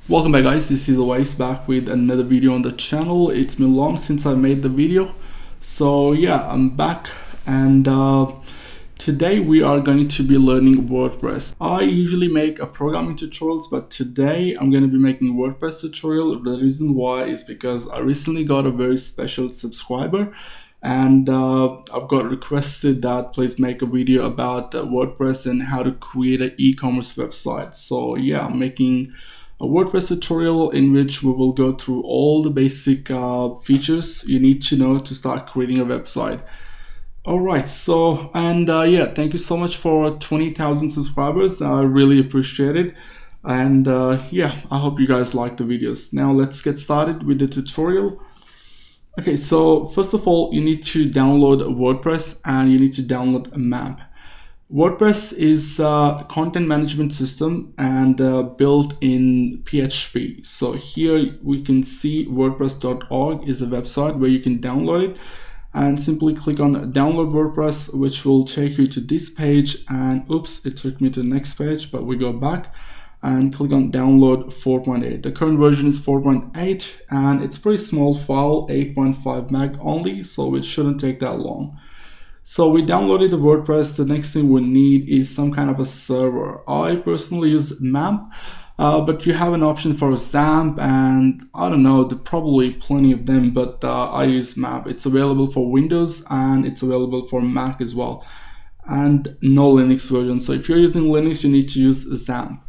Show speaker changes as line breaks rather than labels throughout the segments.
Welcome back, guys. This is Owaes back with another video on the channel. It's been long since I made the video, so yeah, I'm back, and today we are going to be learning WordPress. I usually make programming tutorials, but today I'm going to be making a WordPress tutorial. The reason why is because I recently got a very special subscriber, and I've got requested that please make a video about WordPress and how to create an e-commerce website. So yeah, I'm making a WordPress tutorial in which we will go through all the basic features you need to know to start creating a website. Alright, so yeah, thank you so much for 20,000 subscribers. I really appreciate it, and yeah, I hope you guys like the videos. Now let's get started with the tutorial. Okay, so first of all, you need to download WordPress and you need to download a map. WordPress is a content management system and built in PHP. So here we can see WordPress.org is a website where you can download it, and simply click on download WordPress, which will take you to this page. And oops, it took me to the next page, but we go back and click on download 4.8. The current version is 4.8 and it's pretty small file, 8.5 meg only, so it shouldn't take that long. So we downloaded the WordPress. The next thing we need is some kind of a server. I personally use MAMP, but you have an option for XAMPP, and I don't know, there are probably plenty of them, but I use MAMP. It's available for Windows and it's available for Mac as well, and no Linux version. So if you're using Linux, you need to use XAMPP.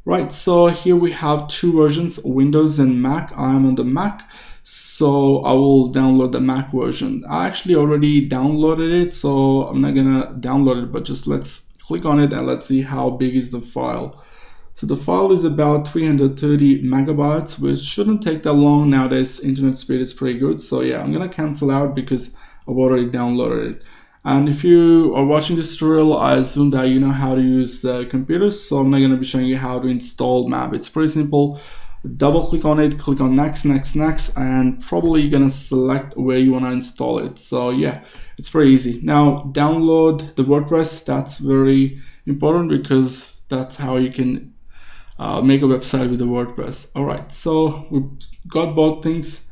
Right, so here we have two versions, Windows and Mac. I'm on the Mac, so I will download the Mac version. I actually already downloaded it, so I'm not gonna download it, but just let's click on it and let's see how big is the file. So the file is about 330 megabytes, which shouldn't take that long. Nowadays internet speed is pretty good, so yeah, I'm gonna cancel out because I've already downloaded it. And if you are watching this tutorial, I assume that you know how to use computers, so I'm not going to be showing you how to install MAP. It's pretty simple. Double click on it, click on next, next, next, and probably you're going to select where you want to install it. So yeah, it's pretty easy. Now download the WordPress. That's very important because that's how you can make a website with the WordPress. Alright, so we've got both things.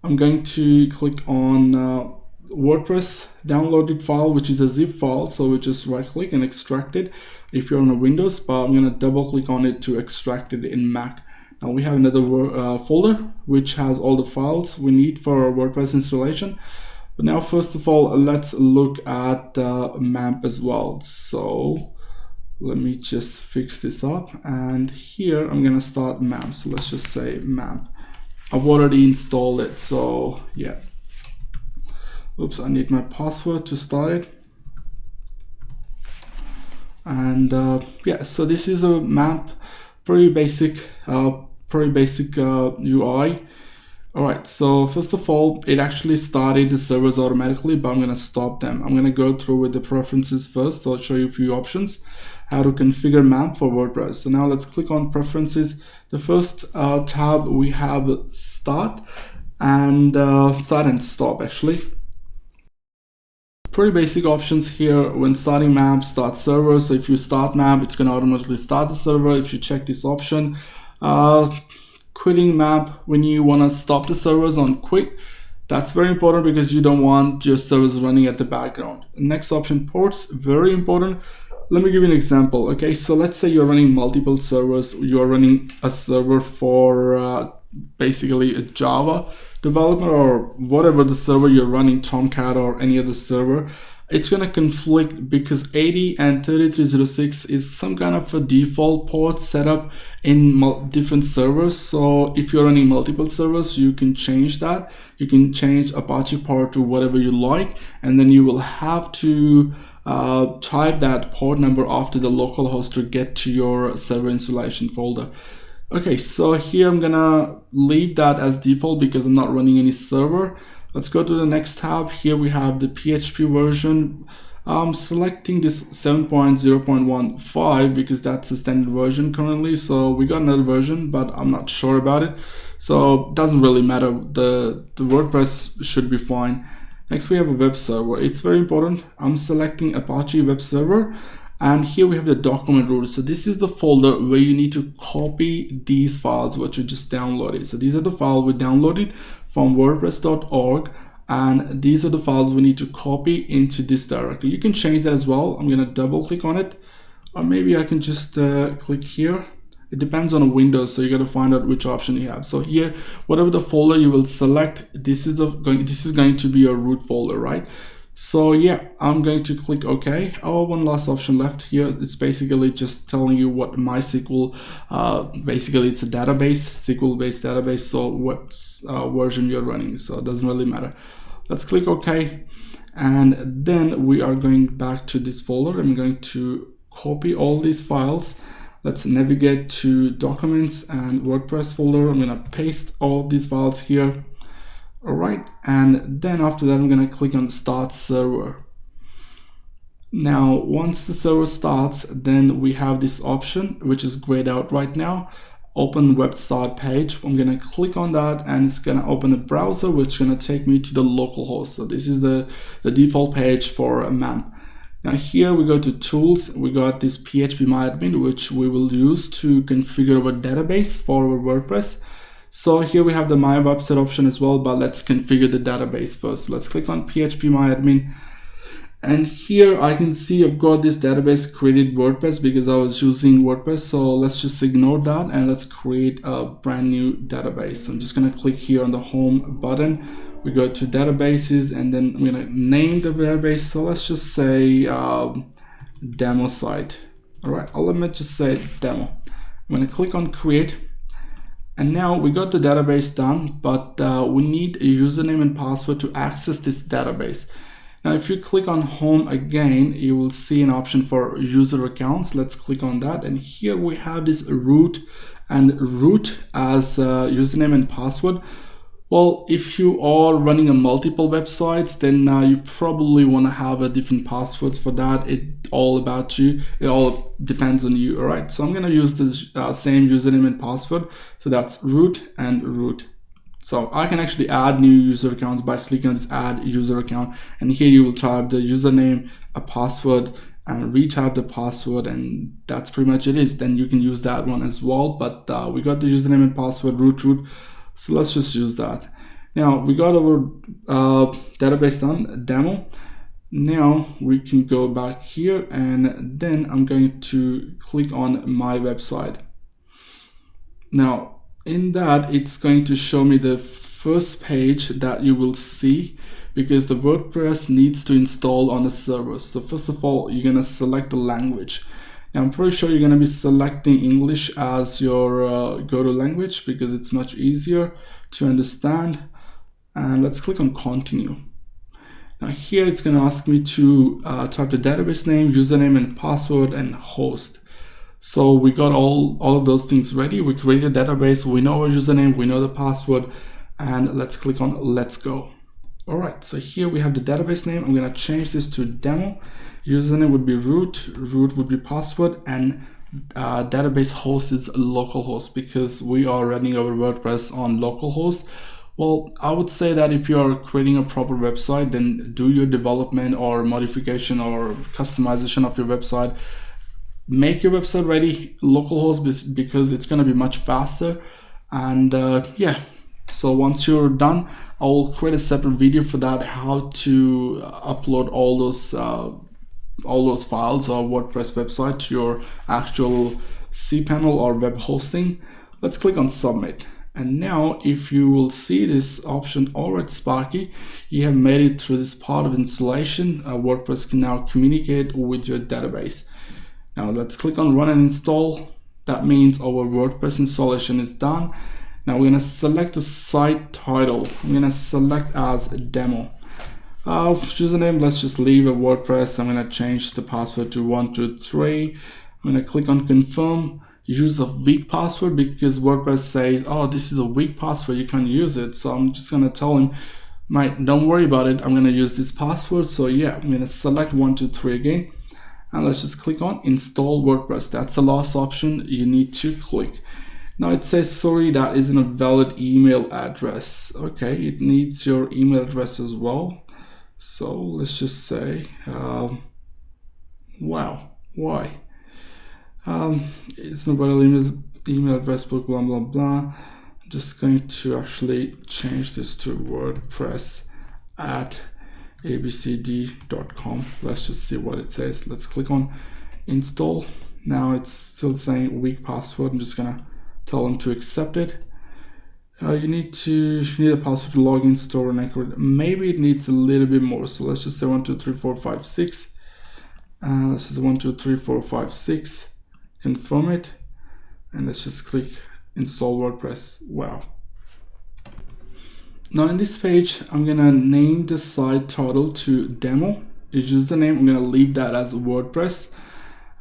I'm going to click on WordPress downloaded file, which is a zip file, so we just right click and extract it if you're on a Windows, but I'm going to double click on it to extract it in Mac. Now we have another folder which has all the files we need for our WordPress installation. But now first of all, let's look at MAMP as well. So let me just fix this up, and here I'm going to start MAMP. So let's just say MAMP. I've already installed it, so yeah. Oops, I need my password to start it. And yeah, so this is a MAMP, pretty basic UI. Alright, so first of all, it actually started the servers automatically, but I'm going to stop them. I'm going to go through with the preferences first, so I'll show you a few options how to configure MAMP for WordPress. So now let's click on preferences. The first tab we have start and stop actually. Pretty basic options here when starting MAMP, start server. So if you start MAMP, it's going to automatically start the server. If you check this option, quitting MAMP, when you want to stop the servers on quit, that's very important because you don't want your servers running at the background. Next option, ports, very important. Let me give you an example. Okay, so let's say you're running multiple servers. You're running a server for basically a Java development or whatever the server you're running, Tomcat or any other server. It's going to conflict because 80 and 3306 is some kind of a default port setup in different servers. So if you're running multiple servers, you can change that. You can change Apache port to whatever you like, and then you will have to type that port number after the localhost to get to your server installation folder. Okay, so here I'm gonna leave that as default because I'm not running any server. Let's go to the next tab. Here we have the PHP version. I'm selecting this 7.0.15 because that's the standard version currently. So we got another version, but I'm not sure about it. So it doesn't really matter. The WordPress should be fine. Next we have a web server. It's very important. I'm selecting Apache web server, And here we have the document root. So this is the folder where you need to copy these files what you just downloaded. So these are the files we downloaded from WordPress.org, and these are the files we need to copy into this directory. You can change that as well. I'm gonna double click on it, or maybe I can just click here. It depends on a window, so you got to find out which option you have. So here, whatever the folder you will select, this is going to be your root folder, right? So yeah, I'm going to click OK. Oh, one last option left here. It's basically just telling you what MySQL, basically it's a database, SQL-based database, so what version you're running, so it doesn't really matter. Let's click OK, and then we are going back to this folder. I'm going to copy all these files. Let's navigate to Documents and WordPress folder. I'm gonna paste all these files here. All right, and then after that, I'm gonna click on Start Server. Now, once the server starts, then we have this option, which is grayed out right now, Open Web Start Page. I'm gonna click on that, and it's gonna open a browser, which is gonna take me to the local host. So this is the default page for a man. Now here we go to Tools, we got this PHPMyAdmin, which we will use to configure our database for our WordPress. So here we have the My Website option as well, but let's configure the database first. Let's click on PHPMyAdmin. And here I can see I've got this database created WordPress because I was using WordPress. So let's just ignore that and let's create a brand new database. I'm just gonna click here on the Home button. We go to databases, and then I'm gonna name the database. So let's just say demo site. All right, let me just say demo. I'm gonna click on create, and now we got the database done, but we need a username and password to access this database. Now, if you click on home again, you will see an option for user accounts. Let's click on that, and here we have this root as username and password. Well, if you are running a multiple websites, then you probably want to have a different passwords for that. It all about you. It all depends on you. All right. So I'm going to use this same username and password. So that's root and root. So I can actually add new user accounts by clicking on this add user account. And here you will type the username, a password, and retype the password. And that's pretty much it. Then you can use that one as well. But we got the username and password root. So let's just use that. Now we got our database done, demo. Now we can go back here, and then I'm going to click on my website. Now in that, it's going to show me the first page that you will see, because the WordPress needs to install on the server. So first of all, you're gonna select the language. Now, I'm pretty sure you're going to be selecting English as your go-to language because it's much easier to understand. And let's click on continue. Now here it's going to ask me to type the database name, username and password, and host. So we got all of those things ready. We created a database, we know our username, we know the password, and let's click on let's go. All right, so here we have the database name. I'm going to change this to demo. Username would be root would be password, and database host is localhost because we are running our WordPress on localhost. Well, I would say that if you are creating a proper website, then do your development or modification or customization of your website. Make your website ready localhost because it's going to be much faster. And yeah, so once you're done, I will create a separate video for that, how to upload all those files or WordPress website to your actual cPanel or web hosting. Let's click on submit. And now if you will see this option, alright Sparky, you have made it through this part of installation. WordPress can now communicate with your database. Now let's click on run and install. That means our WordPress installation is done. Now we're going to select the site title. I'm going to select as a demo. Username, let's just leave a WordPress. I'm going to change the password to 123. I'm going to click on confirm. Use a weak password because WordPress says, oh, this is a weak password, you can't use it. So I'm just going to tell him, mate, don't worry about it. I'm going to use this password. So yeah, I'm going to select 123 again. And let's just click on install WordPress. That's the last option you need to click. Now it says, sorry, that isn't a valid email address. Okay, it needs your email address as well. So let's just say, wow, Why? It's not about email address book, blah blah blah. I'm just going to actually change this to WordPress at abcd.com. Let's just see what it says. Let's click on install. Now it's still saying weak password. I'm just gonna tell them to accept it. You need a password to log in, store, and accurate. Maybe it needs a little bit more. So let's just say 1 2 3 4 5 6. This is 1 2 3 4 5 6. Confirm it, and let's just click install WordPress. Wow. Now in this page, I'm gonna name the site title to demo. It's username, I'm gonna leave that as WordPress,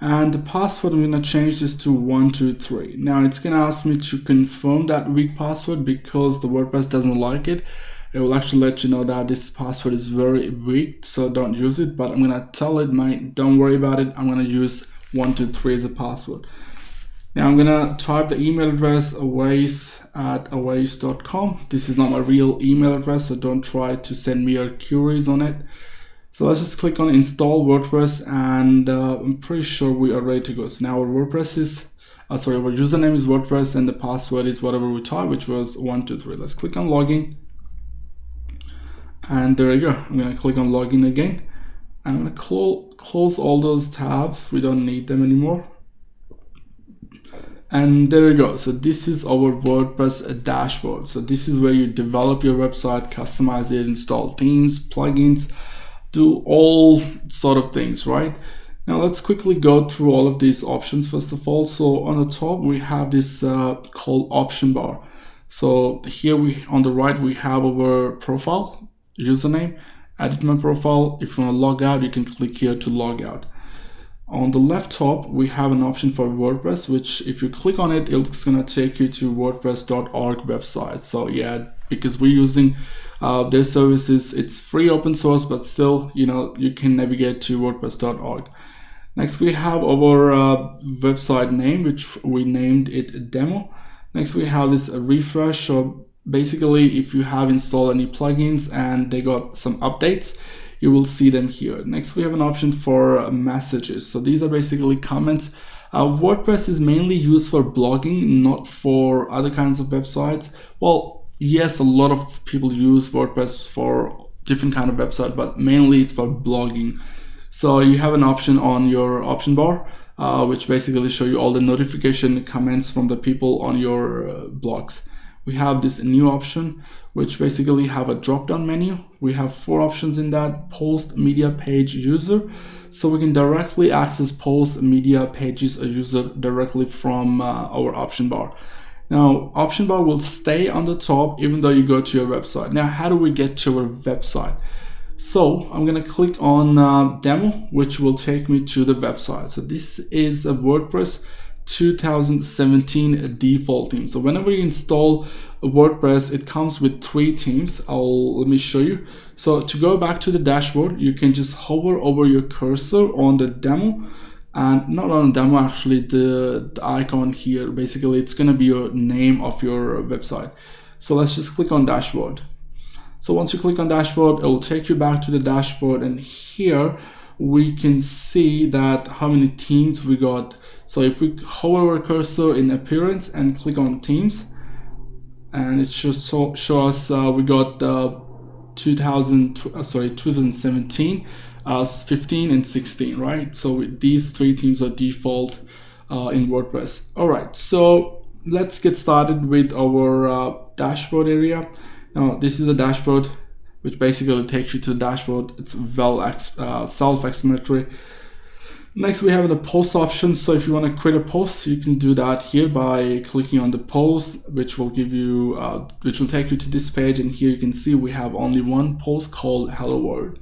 and the password, I'm gonna change this to 1 2 3. Now it's gonna ask me to confirm that weak password because the WordPress doesn't like it. It will actually let you know that this password is very weak, so don't use it. But I'm gonna tell it, mate, don't worry about it. I'm gonna use 1 2 3 as a password. Now I'm gonna type the email address owaes@owaes.com. This is not my real email address, so don't try to send me your queries on it. So let's just click on install WordPress, and I'm pretty sure we are ready to go. So now our WordPress is, our username is WordPress, and the password is whatever we type, which was 1 2 3. Let's click on login, and there you go. I'm gonna click on login again. I'm gonna close all those tabs. We don't need them anymore. And there you go. So this is our WordPress dashboard. So this is where you develop your website, customize it, install themes, plugins, do all sort of things, right? Now let's quickly go through all of these options first of all. So on the top we have this called option bar. So here on the right we have our profile, username, edit my profile. If you want to log out, you can click here to log out. On the left top, we have an option for WordPress, which if you click on it, it's gonna take you to WordPress.org website. So yeah, because we're using their services, it's free open source, but still, you can navigate to WordPress.org. Next, we have our website name, which we named it demo. Next, we have this refresh. So basically, if you have installed any plugins and they got some updates, you will see them here. Next, we have an option for messages. So these are basically comments. WordPress is mainly used for blogging, not for other kinds of websites. Well, yes, a lot of people use WordPress for different kind of website, but mainly it's for blogging. So you have an option on your option bar, which basically show you all the notification comments from the people on your blogs. We have this new option, which basically have a drop-down menu. We have 4 options in that: post, media, page, user. So we can directly access post, media, pages, or user directly from our option bar. Now, option bar will stay on the top even though you go to your website. Now, how do we get to our website? So I'm gonna click on demo, which will take me to the website. So this is a WordPress 2017 default theme. So whenever you install WordPress, it comes with 3 themes. Let me show you. So to go back to the dashboard, you can just hover over your cursor on the demo, and not on the demo, actually the icon here. Basically, it's gonna be your name of your website. So let's just click on dashboard. So once you click on dashboard, it will take you back to the dashboard, and here we can see that how many themes we got. So if we hover our cursor in appearance and click on themes, and it should show us we got 2017, 15 and 16, right? So these 3 themes are default in WordPress. All right, so let's get started with our dashboard area. Now this is a dashboard which basically takes you to the dashboard. It's self-explanatory. Next, we have the post option. So if you want to create a post, you can do that here by clicking on the post, which will give you, which will take you to this page. And here you can see we have only one post called Hello World.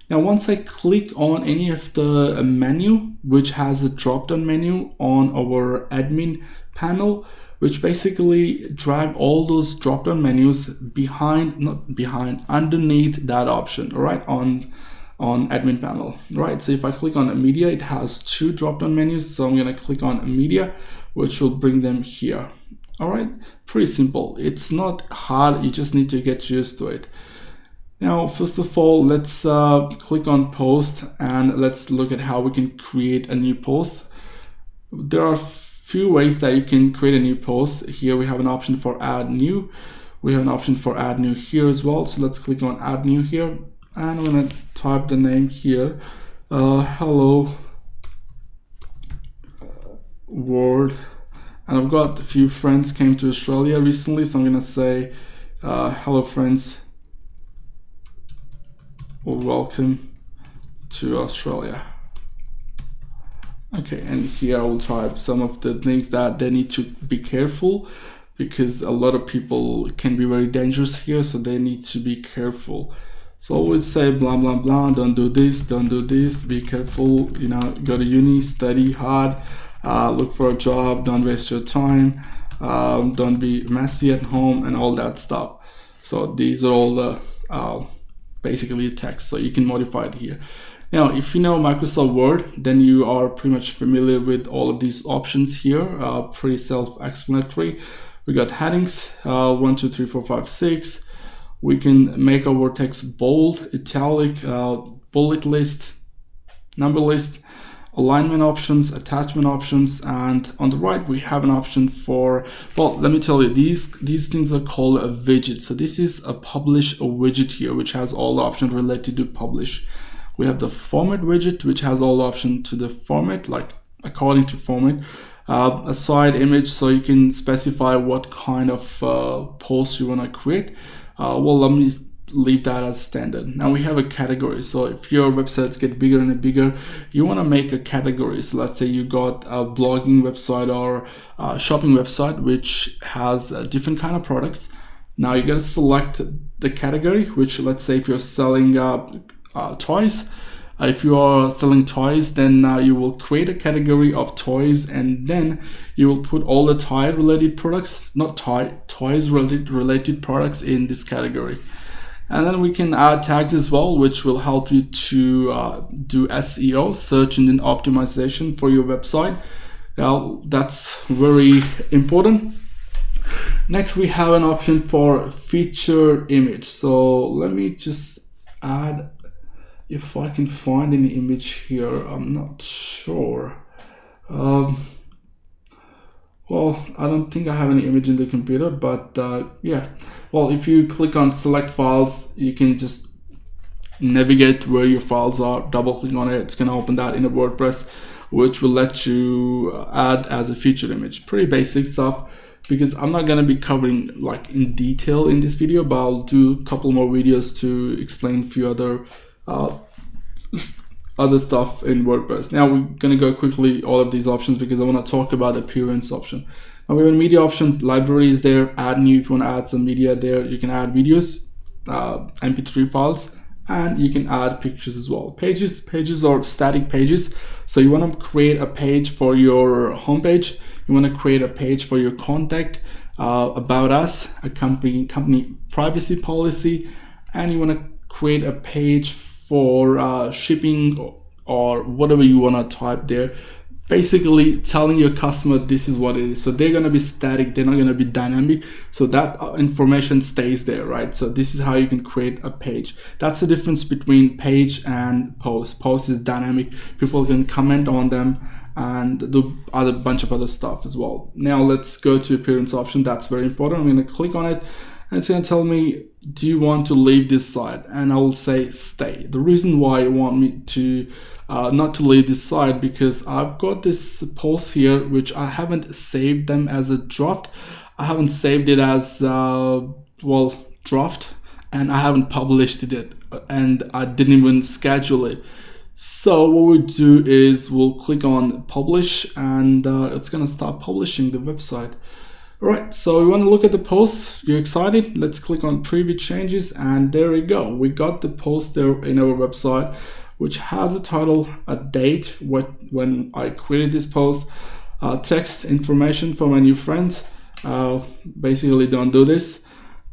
Now, once I click on any of the menu, which has a drop-down menu on our admin panel, which basically drag all those drop-down menus underneath that option, right, on admin panel, right? So if I click on media, it has 2 drop-down menus. So I'm gonna click on media, which will bring them here. All right, pretty simple. It's not hard, you just need to get used to it. Now, first of all, let's click on post and let's look at how we can create a new post. There are a few ways that you can create a new post. Here we have an option for add new. We have an option for add new here as well. So let's click on add new here, and I'm gonna type the name here. Hello world. And I've got a few friends came to Australia recently, so I'm gonna say hello friends, or welcome to Australia. Okay, and here I will type some of the things that they need to be careful, because a lot of people can be very dangerous here, so they need to be careful. So I would say blah blah blah, don't do this, be careful, you know, go to uni, study hard, look for a job, don't waste your time, don't be messy at home, and all that stuff. So these are all the basically text, so you can modify it here. Now, if you know Microsoft Word, then you are pretty much familiar with all of these options here, pretty self-explanatory. We got headings, 1, 2, 3, 4, 5, 6. We can make our text bold, italic, bullet list, number list, alignment options, attachment options, and on the right we have an option for, well, let me tell you, these things are called a widget. So this is a publish a widget here, which has all the options related to publish. We have the format widget, which has all the options to the format, like according to format. A side image, so you can specify what kind of post you want to create. Well, let me leave that as standard. Now we have a category. So if your websites get bigger and bigger, you want to make a category. So let's say you got a blogging website or a shopping website which has different kind of products. Now you got to select the category, which, let's say if you're selling toys. If you are selling toys, then you will create a category of toys, and then you will put all the toy related products, not toys related products in this category. And then we can add tags as well, which will help you to do SEO, search engine optimization, for your website. Now that's very important. Next, we have an option for featured image. So let me just add, if I can find any image here, I'm not sure. Well, I don't think I have any image in the computer, but yeah. Well, if you click on select files, you can just navigate where your files are, double click on it, it's gonna open that in a WordPress, which will let you add as a featured image. Pretty basic stuff, because I'm not gonna be covering like in detail in this video, but I'll do a couple more videos to explain a few other stuff in WordPress. Now we're gonna go quickly all of these options because I want to talk about the appearance option. Now we have media options, library is there, add new. If you want to add some media there, you can add videos, MP3 files, and you can add pictures as well. Pages are static pages. So you want to create a page for your homepage, you want to create a page for your contact, about us, a company privacy policy, and you want to create a page for shipping or whatever you want to type there, basically telling your customer this is what it is. So they're going to be static, they're not going to be dynamic, so that information stays there, right? So this is how you can create a page. That's the difference between page and post. Post is dynamic, people can comment on them and do other bunch of other stuff as well. Now let's go to appearance option. That's very important. I'm going to click on it, and it's going to tell me, do you want to leave this site? And I will say stay. The reason why I want me to not to leave this site, because I've got this post here which I haven't saved them as a draft. I haven't saved it as draft, and I haven't published it, and I didn't even schedule it. So what we do is we'll click on publish, and it's gonna start publishing the website. Alright, so we want to look at the post. You're excited? Let's click on preview changes, and there we go. We got the post there in our website, which has a title, a date, when I created this post, text information for my new friends. Basically, don't do this.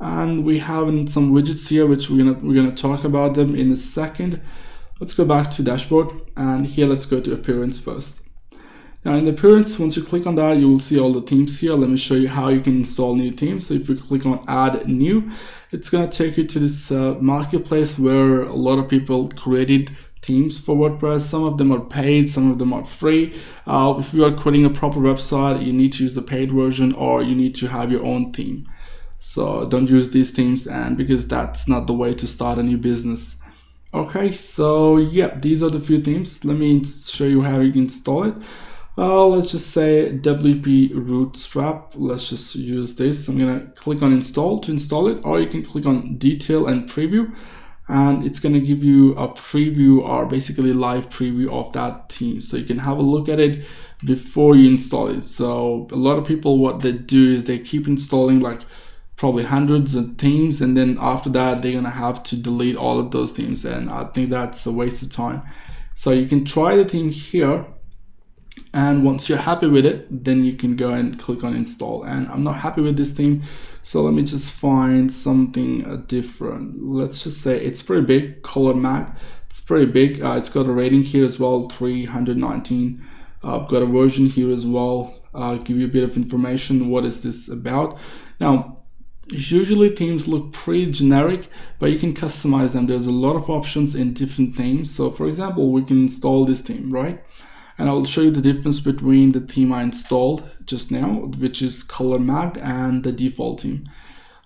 And we have some widgets here, which we're gonna talk about them in a second. Let's go back to dashboard, and here let's go to appearance first. Now in the appearance, once you click on that, you will see all the themes here. Let me show you how you can install new themes. So if you click on add new, it's going to take you to this marketplace where a lot of people created themes for WordPress. Some of them are paid, some of them are free. If you are creating a proper website, you need to use the paid version, or you need to have your own theme. So don't use these themes, and because that's not the way to start a new business. Okay, so yeah, these are the few themes. Let me show you how you can install it. Let's just say WP Bootstrap. Let's just use this. I'm gonna click on install to install it, or you can click on detail and preview, and it's gonna give you a preview, or basically live preview of that theme, so you can have a look at it before you install it. So a lot of people, what they do is they keep installing like probably hundreds of themes, and then after that they're gonna have to delete all of those themes, and I think that's a waste of time. So you can try the theme here, and once you're happy with it, then you can go and click on install. And I'm not happy with this theme, so let me just find something different. Let's just say it's pretty big, color mag. It's pretty big. It's got a rating here as well, 319. I've got a version here as well. I'll give you a bit of information. What is this about? Now, usually themes look pretty generic, but you can customize them. There's a lot of options in different themes. So for example, we can install this theme, right? And I will show you the difference between the theme I installed just now, which is color mag, and the default theme.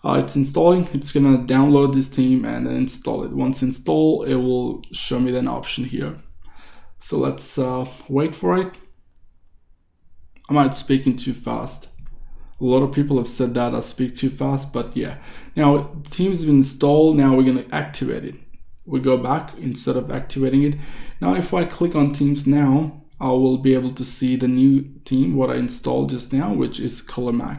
It's installing. It's gonna download this theme and then install it. Once installed, it will show me an option here. So let's wait for it. I might be speaking too fast. A lot of people have said that I speak too fast, but yeah. Now the theme's been installed. Now we're gonna activate it. We go back instead of activating it. Now if I click on themes now, I will be able to see the new theme, what I installed just now, which is color mag.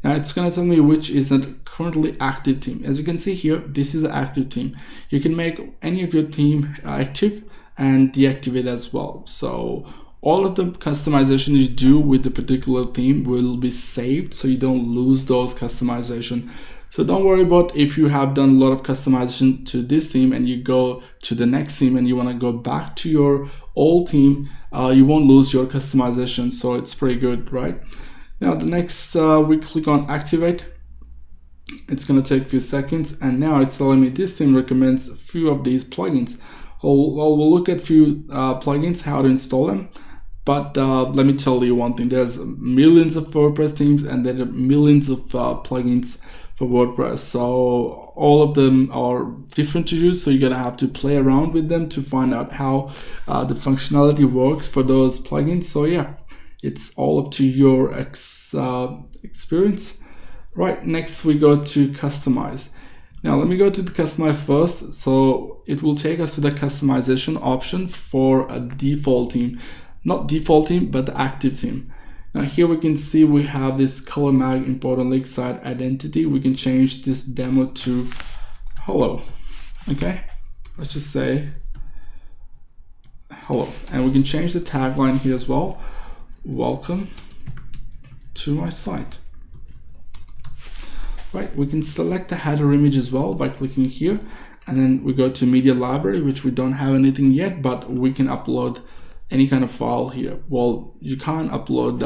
Now it's gonna tell me which is a currently active theme. As you can see here, this is an active theme. You can make any of your theme active and deactivate as well. So all of the customization you do with the particular theme will be saved, so you don't lose those customization. So don't worry about if you have done a lot of customization to this theme and you go to the next theme and you want to go back to your old theme, you won't lose your customization. So it's pretty good, right? Now the next, we click on activate. It's going to take a few seconds, and now it's telling me this theme recommends a few of these plugins. We'll look at a few plugins, how to install them. But let me tell you one thing, there's millions of WordPress themes and there are millions of plugins for WordPress. So all of them are different to use. So you're gonna have to play around with them to find out how the functionality works for those plugins. So yeah, it's all up to your experience. Right, next we go to customize. Now let me go to the customize first. So it will take us to the customization option for a default theme. Not default theme, but the active theme. Now here we can see we have this color mag important link site identity. We can change this demo to hello. Okay, let's just say hello. And we can change the tagline here as well. Welcome to my site. Right, we can select the header image as well by clicking here. And then we go to media library, which we don't have anything yet, but we can upload any kind of file here. Well, you can't upload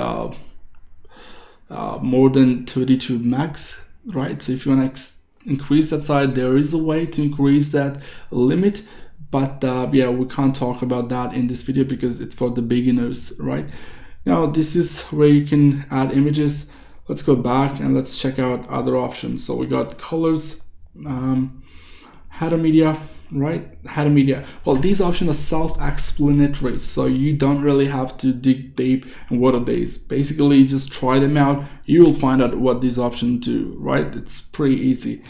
more than 32 megs, right? So if you want to increase that size, there is a way to increase that limit, but yeah, we can't talk about that in this video because it's for the beginners, right? Now this is where you can add images. Let's go back and let's check out other options. So we got colors, header media, right? Header media. Well, these options are self-explanatory, so you don't really have to dig deep and what are these. Basically, you just try them out. You will find out what these options do, right? It's pretty easy.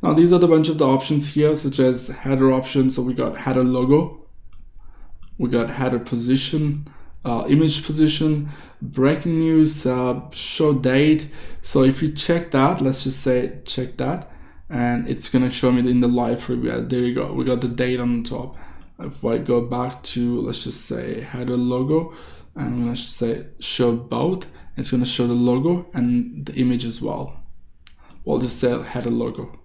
Now, these are the bunch of the options here, such as header options. So we got header logo, we got header position, image position, breaking news, show date. So if you check that, let's just say check that, and it's gonna show me in the live preview. There you go, we got the date on the top. If I go back to, let's just say header logo, and I'm gonna say show both, it's gonna show the logo and the image as well. We'll just say header logo.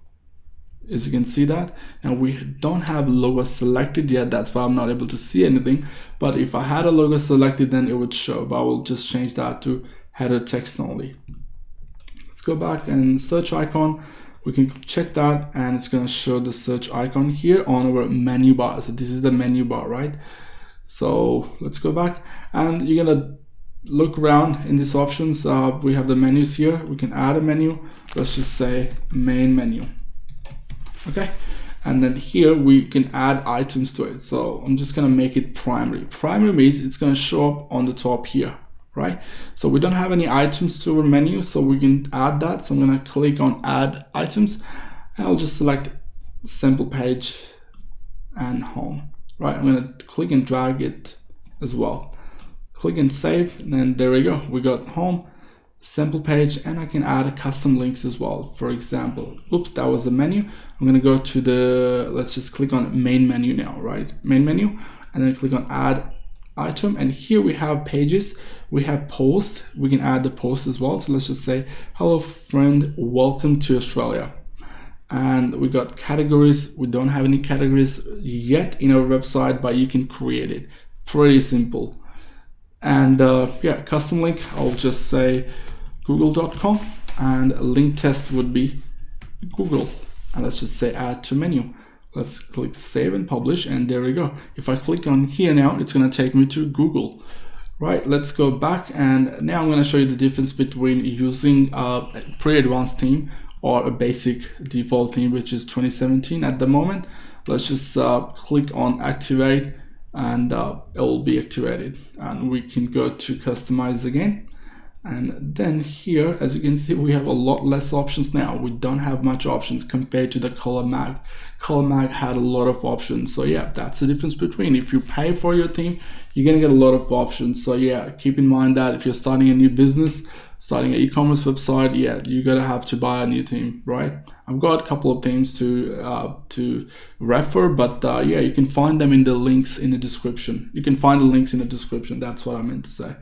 as you can see that. Now we don't have logo selected yet, that's why I'm not able to see anything, but if I had a logo selected then it would show, but I will just change that to header text only. Let's go back and search icon. We can check that and it's going to show the search icon here on our menu bar. So this is the menu bar, right? So let's go back and you're going to look around in these options. We have the menus here. We can add a menu. Let's just say main menu. Okay. And then here we can add items to it. So I'm just going to make it primary. Primary means it's going to show up on the top here, right? So we don't have any items to our menu, so we can add that. So I'm going to click on add items and I'll just select simple page and home, right? I'm going to click and drag it as well. Click and save, and then there we go. We got home, simple page, and I can add custom links as well. For example, oops, that was the menu. I'm going to go to the, let's just click on main menu now, right? Main menu, and then click on add item, and here we have pages, we have post, we can add the post as well. So let's just say hello friend, welcome to Australia. And we got categories. We don't have any categories yet in our website, but you can create it. Pretty simple. And yeah, custom link, I'll just say google.com, and link test would be Google, and let's just say add to menu. Let's click save and publish, and there we go. If I click on here now, it's going to take me to Google. Right, let's go back, and now I'm going to show you the difference between using a pre-advanced theme or a basic default theme, which is 2017 at the moment. Let's just click on activate, and it will be activated, and we can go to customize again. And then here, as you can see, we have a lot less options now. We don't have much options compared to the color mag. Color mag had a lot of options. So yeah, that's the difference between, if you pay for your theme, you're gonna get a lot of options. So yeah, keep in mind that if you're starting a new business, starting an e-commerce website, yeah, you're gonna have to buy a new theme, right? I've got a couple of themes to refer, but yeah, you can find them in the links in the description. You can find the links in the description. That's what I meant to say.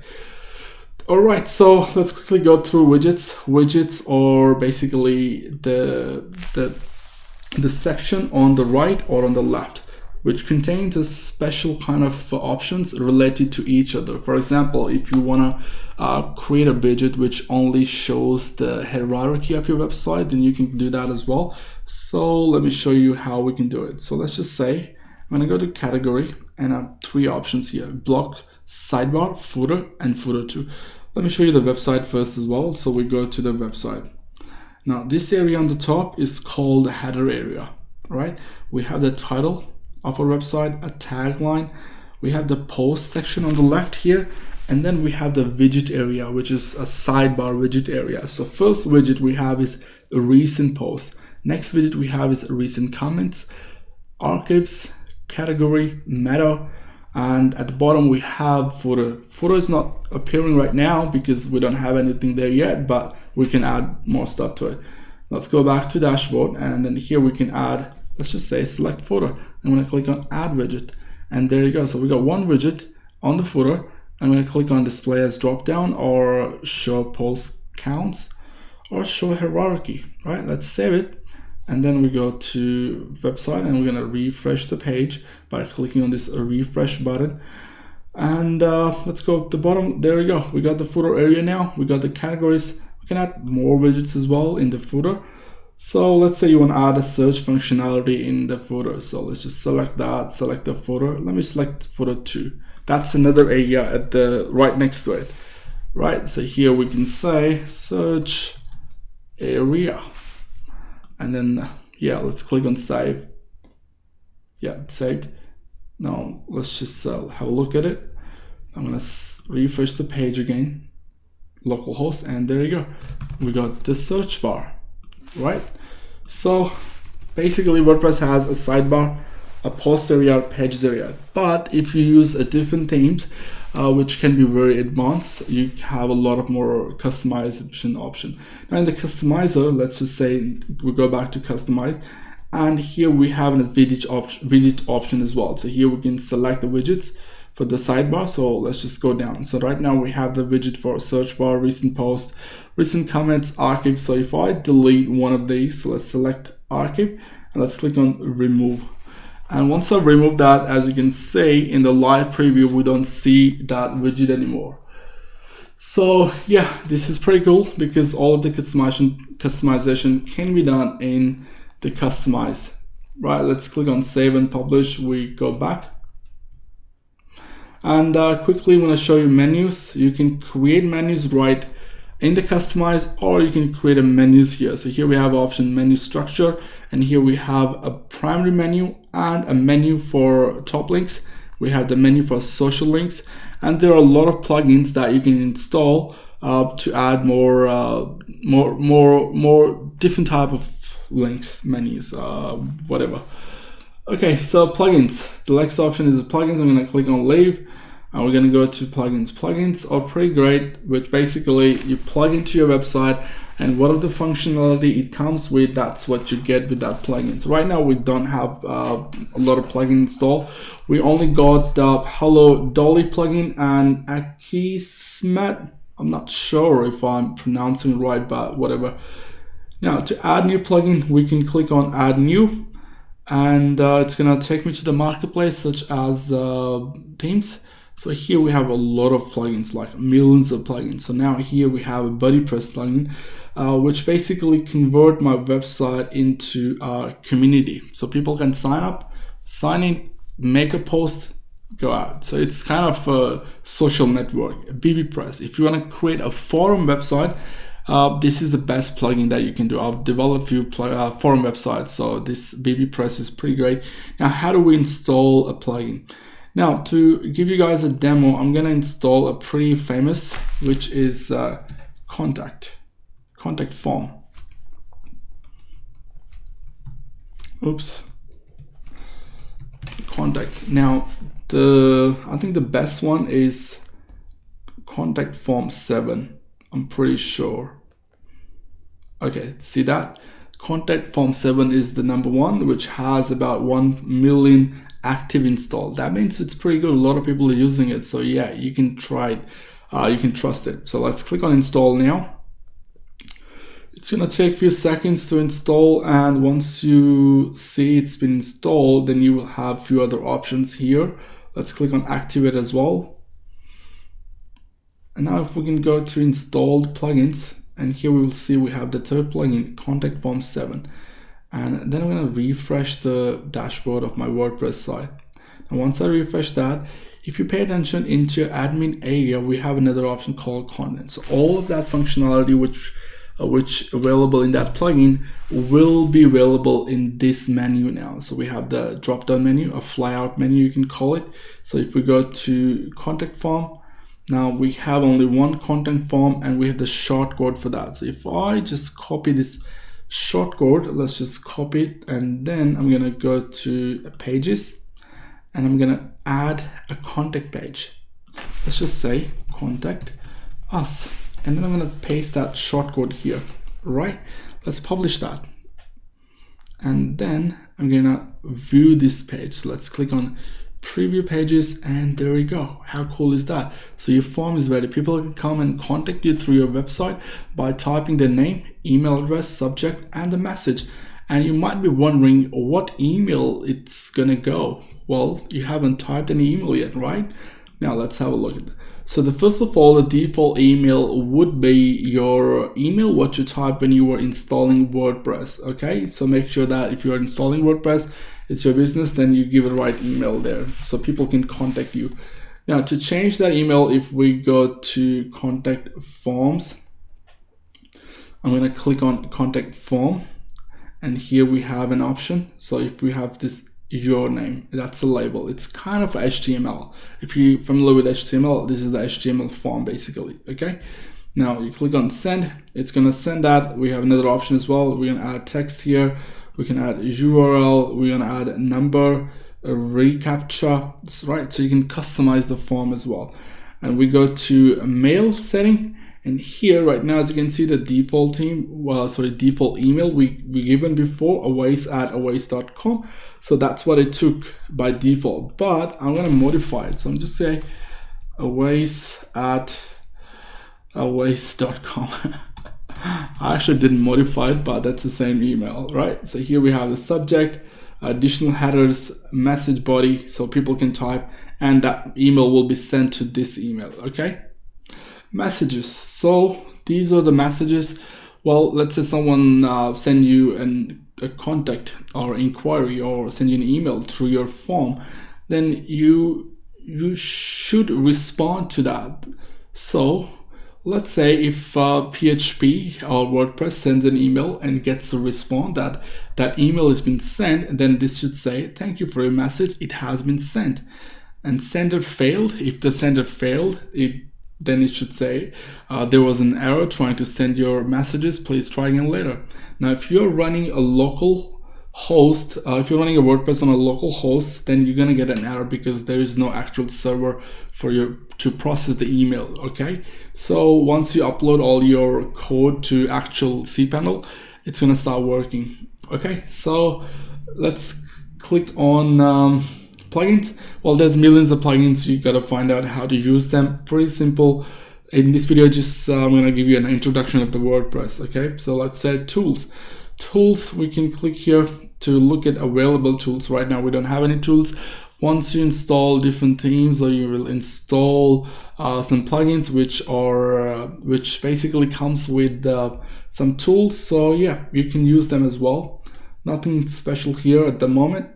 All right, so let's quickly go through widgets. Widgets are basically the section on the right or on the left, which contains a special kind of options related to each other. For example, if you want to create a widget which only shows the hierarchy of your website, then you can do that as well. So let me show you how we can do it. So let's just say I'm going to go to category, and I have three options here: block, sidebar, footer, and footer 2. Let me show you the website first as well. So we go to the website. Now this area on the top is called the header area, right? We have the title of our website, a tagline, we have the post section on the left here, and then we have the widget area, which is a sidebar widget area. So first widget we have is a recent post. Next widget we have is recent comments, archives, category, meta, and at the bottom we have footer. Footer is not appearing right now because we don't have anything there yet, but we can add more stuff to it. Let's go back to dashboard, and then here we can add, let's just say select footer. I'm going to click on add widget, and there you go. So we got one widget on the footer. I'm going to click on display as drop down, or show post counts, or show hierarchy, right? Let's save it. And then we go to website, and we're going to refresh the page by clicking on this refresh button. And let's go to the bottom. There we go. We got the footer area now. We got the categories. We can add more widgets as well in the footer. So let's say you want to add a search functionality in the footer. So let's just select that, select the footer. Let me select footer 2. That's another area at the right next to it, right? So here we can say search area. And then, yeah, let's click on save. Yeah, saved. Now let's just have a look at it. I'm gonna refresh the page again, localhost, and there you go. We got the search bar, right? So basically WordPress has a sidebar, a post area, pages area. But if you use a different themes, which can be very advanced, you have a lot of more customization option. Now in the customizer, let's just say we go back to customize, and here we have a widget option as well. So here we can select the widgets for the sidebar. So let's just go down. So right now we have the widget for search bar, recent post, recent comments, archive. So if I delete one of these, so let's select archive, and let's click on remove. And once I remove that, as you can see in the live preview, we don't see that widget anymore. So yeah, this is pretty cool because all of the customization can be done in the customized. Right, let's click on save and publish. We go back. And quickly, when I show you menus, you can create menus right in the customize, or you can create a menus here. So here we have option menu structure, and here we have a primary menu and a menu for top links. We have the menu for social links, and there are a lot of plugins that you can install to add more different type of links, menus, whatever. Okay, so plugins. The next option is the plugins. I'm going to click on leave, and we're going to go to plugins. Plugins are pretty great, which basically you plug into your website, and whatever the functionality it comes with, that's what you get with that plugins. Right now, we don't have a lot of plugins installed. We only got the Hello Dolly plugin and Akismet. I'm not sure if I'm pronouncing it right, but whatever. Now, to add new plugin, we can click on add new, and it's gonna take me to the marketplace, such as themes. So here we have a lot of plugins, like millions of plugins. So now here we have a WordPress plugin, which basically convert my website into a community. So people can sign up, sign in, make a post, go out. So it's kind of a social network, BBPress. If you want to create a forum website, this is the best plugin that you can do. I've developed a few forum websites, so this BBPress is pretty great. Now, how do we install a plugin? Now, to give you guys a demo, I'm gonna install a pretty famous, which is contact form. Oops, contact. Now, I think the best one is contact form 7. I'm pretty sure. Okay, see that? Contact form 7 is the number one, which has about 1 million active install. That means it's pretty good. A lot of people are using it. So yeah, you can try it. You can trust it. So let's click on install now. It's gonna take a few seconds to install, and once you see it's been installed, then you will have a few other options here. Let's click on activate as well. And now if we can go to installed plugins, and here we will see we have the third plugin, contact form 7. And then I'm going to refresh the dashboard of my WordPress site. And once I refresh that, if you pay attention into your admin area, we have another option called content. So all of that functionality which available in that plugin will be available in this menu now. So we have the drop down menu, a flyout menu you can call it. So if we go to contact form, now we have only one content form, and we have the shortcode for that. So if I just copy this shortcode, let's just copy it, and then I'm gonna go to pages, and I'm gonna add a contact page. Let's just say contact us, and then I'm gonna paste that shortcode here, right? Let's publish that, and then I'm gonna view this page. So let's click on preview pages, and there we go. How cool is that? So your form is ready. People can come and contact you through your website by typing their name, email address, subject, and a message. And you might be wondering what email it's gonna go. Well, you haven't typed any email yet, right? Now let's have a look at that. So first of all, the default email would be your email, what you typed when you were installing WordPress, okay? So make sure that if you're installing WordPress, it's your business, then you give the right email there so people can contact you. Now to change that email, if we go to contact forms, I'm gonna click on contact form, and here we have an option. So if we have this your name, that's a label. It's kind of HTML. If you're familiar with HTML, this is the HTML form basically, okay? Now you click on send, it's gonna send that. We have another option as well. We're gonna add text here. We can add URL, we're gonna add a number, a reCAPTCHA, right? So you can customize the form as well. And we go to mail setting, and here right now, as you can see, the default default email we given before, owaes@owaes.com. So that's what it took by default, but I'm gonna modify it. So I'm just saying owaes@owaes.com. I actually didn't modify it, but that's the same email, right? So here we have the subject, additional headers, message body, so people can type, and that email will be sent to this email. Okay, messages. So these are the messages. Well, let's say someone send you a contact or inquiry, or send you an email through your form, then you should respond to that. So let's say if PHP or WordPress sends an email and gets a response that email has been sent, then this should say, thank you for your message, it has been sent. And sender failed. If the sender failed, then it should say there was an error trying to send your messages, please try again later. Now if you're running a local host, if you're running a WordPress on a local host, then you're gonna get an error because there is no actual server for you to process the email. Okay, so once you upload all your code to actual cPanel, it's gonna start working. Okay, so let's click on plugins. Well, there's millions of plugins. You gotta find out how to use them. Pretty simple. In this video, I'm gonna give you an introduction of the WordPress. Okay, so let's say tools. We can click here to look at available tools. Right now we don't have any tools. Once you install different themes, or you will install some plugins which basically comes with some tools, so yeah, you can use them as well. Nothing special here at the moment.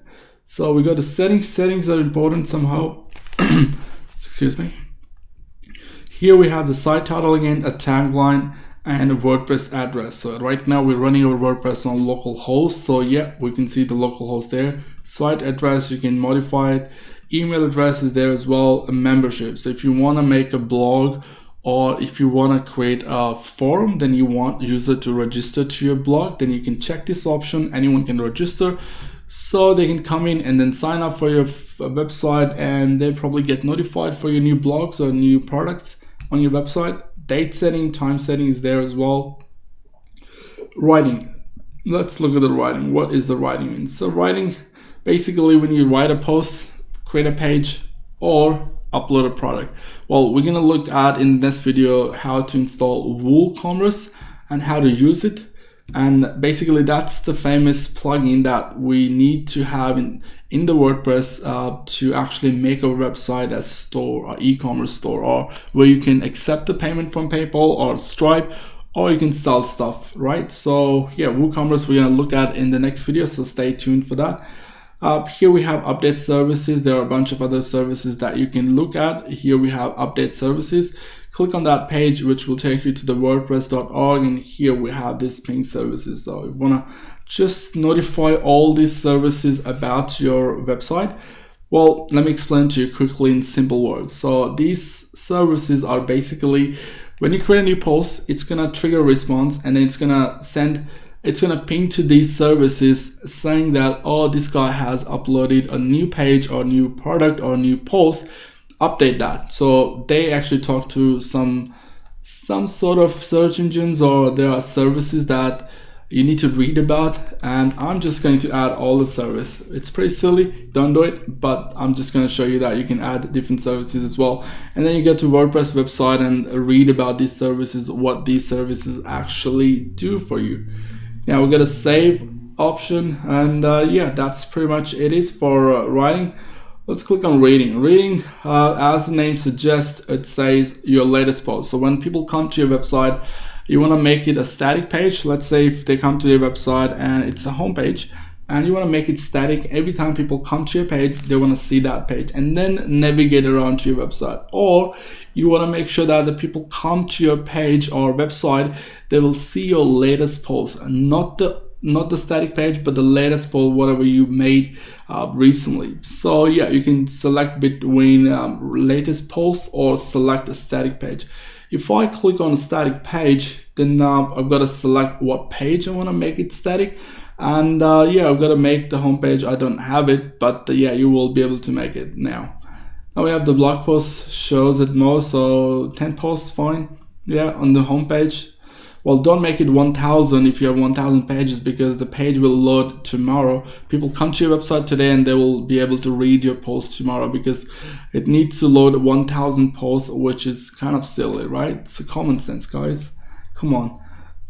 So we go to settings. Settings are important somehow. Excuse me. Here we have the site title again, a tagline, and a WordPress address. So right now we're running our WordPress on local host. So yeah, we can see the local host there. Site address, you can modify it. Email address is there as well. A membership. So if you want to make a blog, or if you want to create a forum, then you want user to register to your blog, then you can check this option. Anyone can register. So they can come in and then sign up for your website, and they probably get notified for your new blogs or new products on your website. Date setting, time setting is there as well. Writing. Let's look at the writing. What is the writing mean? So writing, basically when you write a post, create a page, or upload a product. Well, we're gonna look at in this video how to install WooCommerce and how to use it. And basically that's the famous plugin that we need to have in the WordPress to actually make our website a store, or e-commerce store, or where you can accept the payment from PayPal or Stripe, or you can sell stuff, right? So yeah, WooCommerce we're gonna look at in the next video, so stay tuned for that. Here we have update services. There are a bunch of other services that you can look at. Here we have update services. Click on that page, which will take you to the WordPress.org, and here we have this ping services. So you wanna just notify all these services about your website. Well, let me explain to you quickly in simple words. So these services are basically, when you create a new post, it's gonna trigger a response, and then it's gonna ping to these services saying that, oh, this guy has uploaded a new page or new product or new post, update that. So they actually talk to some sort of search engines, or there are services that you need to read about, and I'm just going to add all the service. It's pretty silly, don't do it, but I'm just going to show you that you can add different services as well. And then you get to WordPress website and read about these services, what these services actually do for you. Now we got a save option, and yeah, that's pretty much it is for writing. Let's click on reading. Reading, as the name suggests, it says your latest post. So when people come to your website, you want to make it a static page. Let's say if they come to your website and it's a home page, and you want to make it static. Every time people come to your page, they want to see that page and then navigate around to your website. Or you want to make sure that the people come to your page or website, they will see your latest post, and not the static page, but the latest post, whatever you made recently. So yeah, you can select between latest posts or select a static page. If I click on a static page, then I've got to select what page I want to make it static. And yeah, I've got to make the home page. I don't have it, but yeah, you will be able to make it now. Now we have the blog post, shows it more, so 10 posts, fine. Yeah, on the home page. Well, don't make it 1000 if you have 1000 pages, because the page will load tomorrow. People come to your website today and they will be able to read your post tomorrow, because it needs to load 1000 posts, which is kind of silly, right? It's a common sense, guys. Come on.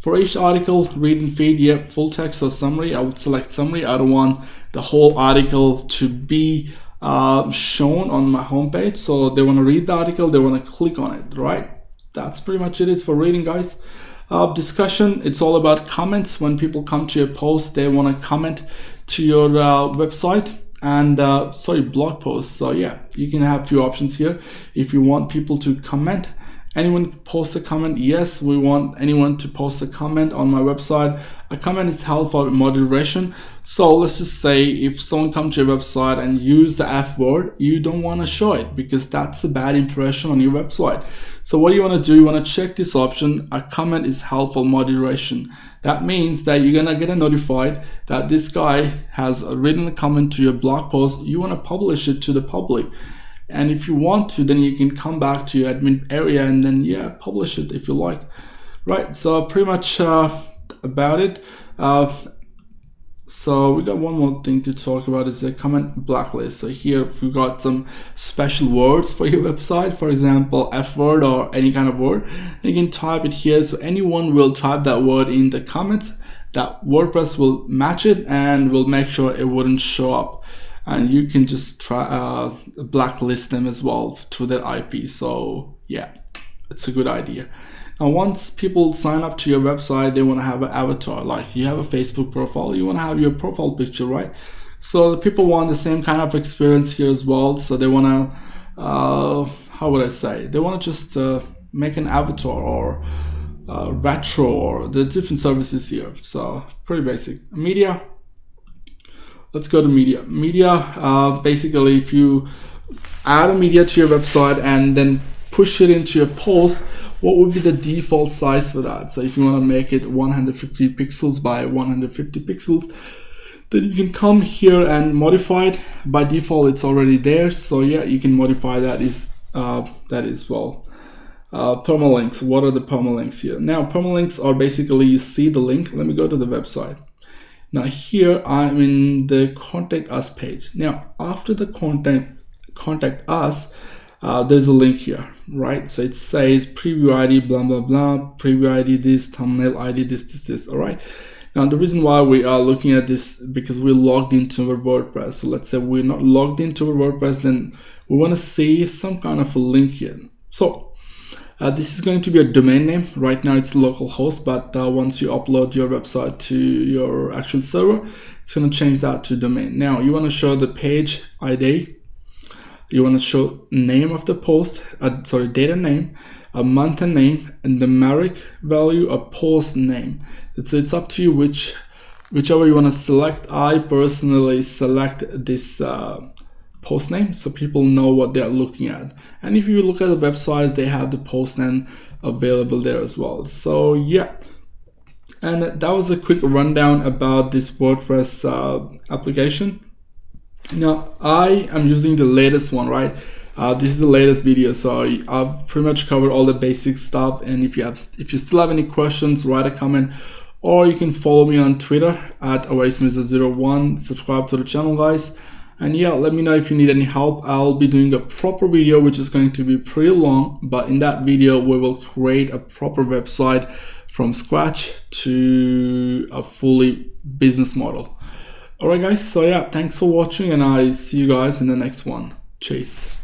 For each article, read and feed, yep, full text or summary. I would select summary. I don't want the whole article to be shown on my homepage. So they want to read the article, they want to click on it, right? That's pretty much it is for reading, guys. Discussion, it's all about comments. When people come to your post, they want to comment to your website and blog post. So yeah, you can have a few options here. If you want people to comment, anyone post a comment? Yes, we want anyone to post a comment on my website. A comment is held for moderation. So let's just say if someone comes to your website and use the F word, you don't want to show it because that's a bad impression on your website. So what you want to do, you want to check this option. A comment is held for moderation. That means that you're gonna get a notified that this guy has written a comment to your blog post. You want to publish it to the public. And if you want to, then you can come back to your admin area and then yeah, publish it if you like. Right, so pretty much about it. So we got one more thing to talk about, is a comment blacklist. So here we got some special words for your website, for example, F word or any kind of word. You can type it here, so anyone will type that word in the comments, that WordPress will match it and will make sure it wouldn't show up. And you can just try blacklist them as well to their IP. So yeah, it's a good idea. Now, once people sign up to your website, they want to have an avatar. Like you have a Facebook profile, you want to have your profile picture, right? So the people want the same kind of experience here as well. So they want to, how would I say? They want to just make an avatar or retro or the different services here. So pretty basic. Media. Let's go to media. Media, basically, if you add a media to your website and then push it into your post, what would be the default size for that? So if you want to make it 150 pixels by 150 pixels, then you can come here and modify it. By default, it's already there. So yeah, you can modify that as well. Permalinks. What are the permalinks here? Now, permalinks are basically, you see the link. Let me go to the website. Now here I'm in the contact us page. Now after the contact us, there's a link here, right? So it says preview ID, blah, blah, blah, preview ID, this, thumbnail ID, this, all right? Now the reason why we are looking at this, because we're logged into our WordPress. So let's say we're not logged into our WordPress, then we want to see some kind of a link here. So this is going to be a domain name. Right now it's localhost, but once you upload your website to your actual server, it's going to change that to domain. Now you want to show the page ID. You want to show name of the post, data name, a month and name, and the numeric value of post name. It's up to you whichever you want to select. I personally select this post name so people know what they're looking at. And if you look at the website, they have the post name available there as well. So yeah, and that was a quick rundown about this WordPress application. Now I am using the latest one, right? This is the latest video, so I've pretty much covered all the basic stuff. And if you still have any questions, write a comment, or you can follow me on Twitter at owaesmirza01. Subscribe to the channel, guys. And yeah, let me know if you need any help. I'll be doing a proper video, which is going to be pretty long, but in that video, we will create a proper website from scratch to a fully business model. All right, guys. So yeah, thanks for watching, and I see you guys in the next one. Cheers.